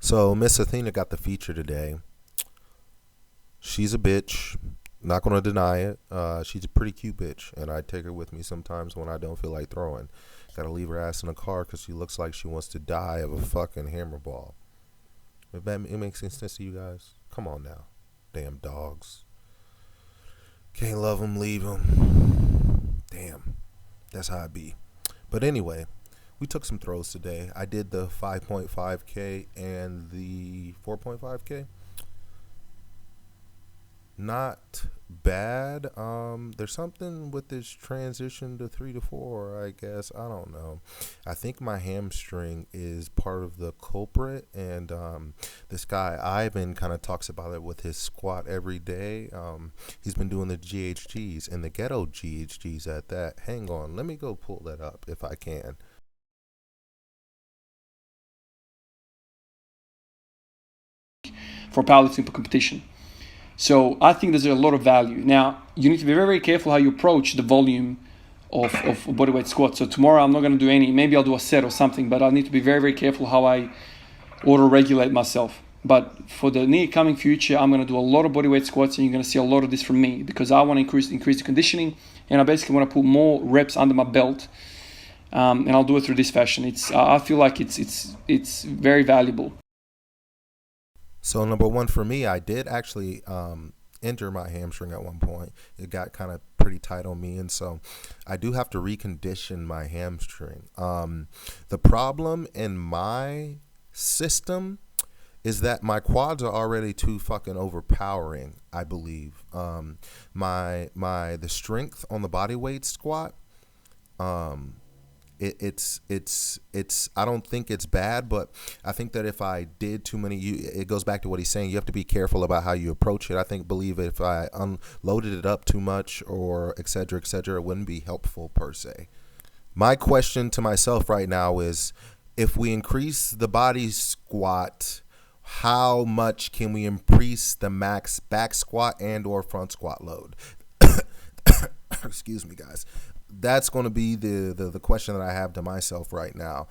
So Miss Athena got the feature today. She's a bitch. Not gonna deny it. She's a pretty cute bitch, and I take her with me sometimes when I don't feel like throwing. Gotta leave her ass in the car because she looks like she wants to die of a fucking hammer ball. It makes any sense to you guys? Come on now, damn dogs. Can't love them, leave them. Damn, that's how it be. But anyway, we took some throws today. I did the 5.5K and the 4.5K. Not bad. There's something with this transition to 3 to 4, I guess. I don't know. I think my hamstring is part of the culprit, and this guy Ivan kind of talks about it with his squat every day. He's been doing the GHGs and the ghetto GHGs at that. Hang on, let me go pull that up if I can. For powerlifting competition. So I think there's a lot of value. Now, you need to be very, very careful how you approach the volume of bodyweight squats. So tomorrow I'm not going to do any. Maybe I'll do a set or something, but I need to be very, very careful how I auto-regulate myself. But for the near coming future, I'm going to do a lot of bodyweight squats, and you're going to see a lot of this from me because I want to increase the conditioning, and I basically want to put more reps under my belt, and I'll do it through this fashion. I feel like it's very valuable. So number one for me, I did actually injure my hamstring at one point. It got kind of pretty tight on me, and so I do have to recondition my hamstring. The problem in my system is that my quads are already too fucking overpowering, I believe. The strength on the body weight squat, it's I don't think it's bad, but I think that if I did too many, it goes back to what he's saying. You have to be careful about how you approach it. Believe if I unloaded it up too much or et cetera, it wouldn't be helpful per se. My question to myself right now is, if we increase the body squat, how much can we increase the max back squat and or front squat load? Excuse me, guys. That's going to be the question that I have to myself right now,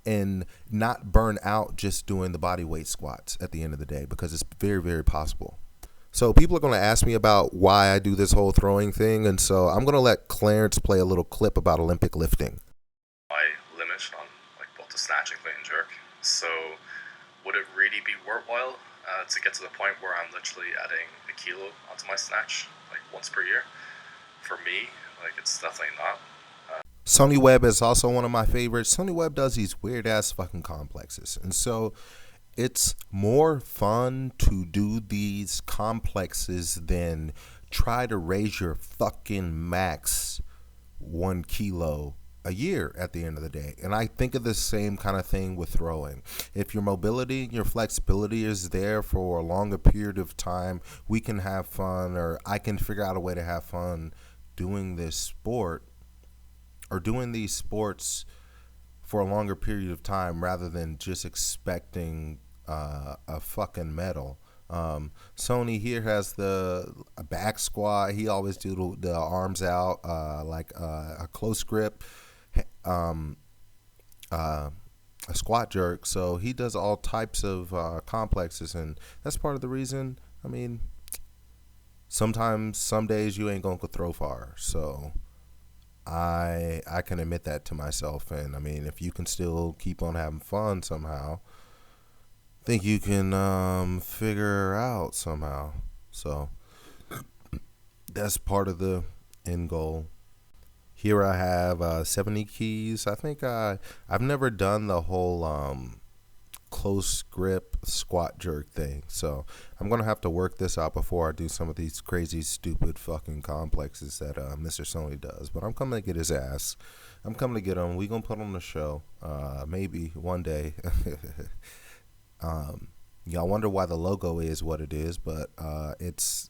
and not burn out just doing the body weight squats at the end of the day, because it's very, very possible. So people are going to ask me about why I do this whole throwing thing, and so I'm going to let Clarence play a little clip about Olympic lifting. My limit on both the snatch and clean and jerk. So would it really be worthwhile to get to the point where I'm literally adding a kilo onto my snatch once per year? For me, it's definitely not. Sonny Webb is also one of my favorites. Sonny Webb does these weird ass fucking complexes, and so it's more fun to do these complexes than try to raise your fucking max 1 kilo a year at the end of the day. And I think of the same kind of thing with throwing. If your mobility, your flexibility is there for a longer period of time, we can have fun, or I can figure out a way to have fun doing this sport or doing these sports for a longer period of time, rather than just expecting a fucking medal. Sony here has the back squat. He always do the arms out, a close grip, a squat jerk. So he does all types of complexes, and that's part of the reason. Sometimes, some days you ain't gonna go throw far. So I can admit that to myself. And if you can still keep on having fun somehow, I think you can figure out somehow. So that's part of the end goal. Here I have 70 keys. I think I've never done the whole close grip squat jerk thing, so I'm gonna have to work this out before I do some of these crazy stupid fucking complexes that Mr. Sony does. But I'm coming to get his ass. I'm coming to get him. We gonna put on the show, maybe one day. Y'all wonder why the logo is what it is, but it's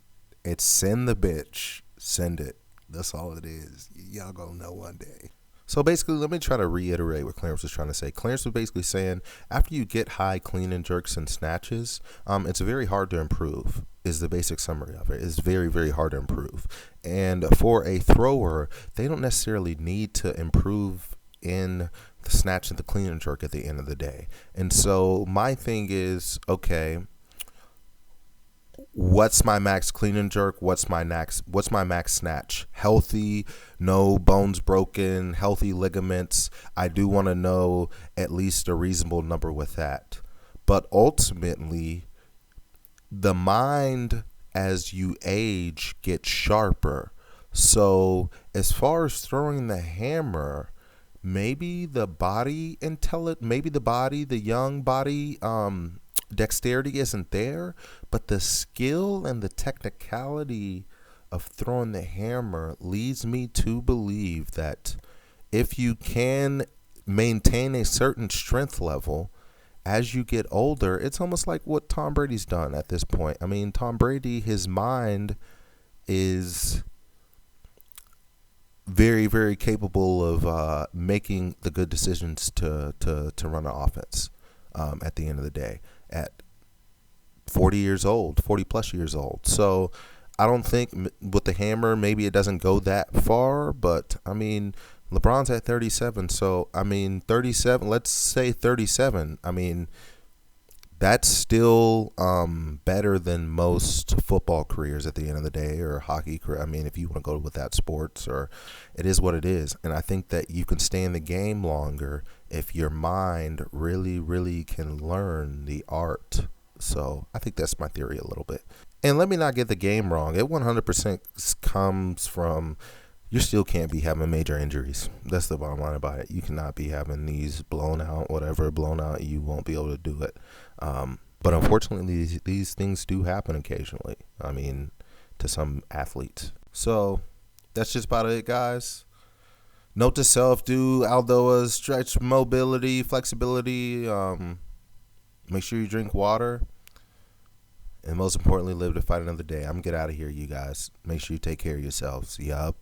send the bitch, send it. That's all it is. Y'all gonna know one day. So basically, let me try to reiterate what Clarence was trying to say. Clarence was basically saying, after you get high clean and jerks and snatches, it's very hard to improve, is the basic summary of it. It's very, very hard to improve. And for a thrower, they don't necessarily need to improve in the snatch and the clean and jerk at the end of the day. And so my thing is, okay, what's my max clean and jerk? What's my max snatch? Healthy, no bones broken, healthy ligaments. I do want to know at least a reasonable number with that. But ultimately, the mind as you age gets sharper. So as far as throwing the hammer, maybe the young body dexterity isn't there, but the skill and the technicality of throwing the hammer leads me to believe that if you can maintain a certain strength level as you get older, it's almost like what Tom Brady's done at this point. I mean, Tom Brady, his mind is very, very capable of making the good decisions to run an offense at the end of the day at 40 years old, 40 plus years old. So I don't think with the hammer, maybe it doesn't go that far, but I mean, LeBron's at 37. So, I mean, 37, let's say 37. I mean, that's still better than most football careers at the end of the day, or hockey career. I mean, if you want to go with that sports, or it is what it is. And I think that you can stay in the game longer if your mind really, really can learn the art. So I think that's my theory a little bit. And let me not get the game wrong. It 100% comes from, you still can't be having major injuries. That's the bottom line about it. You cannot be having these blown out, you won't be able to do it. But unfortunately, these things do happen occasionally. I mean, to some athletes. So that's just about it, guys. Note to self, do Aldoa, stretch, mobility, flexibility. Make sure you drink water. And most importantly, live to fight another day. I'm going to get out of here, you guys. Make sure you take care of yourselves. Yup.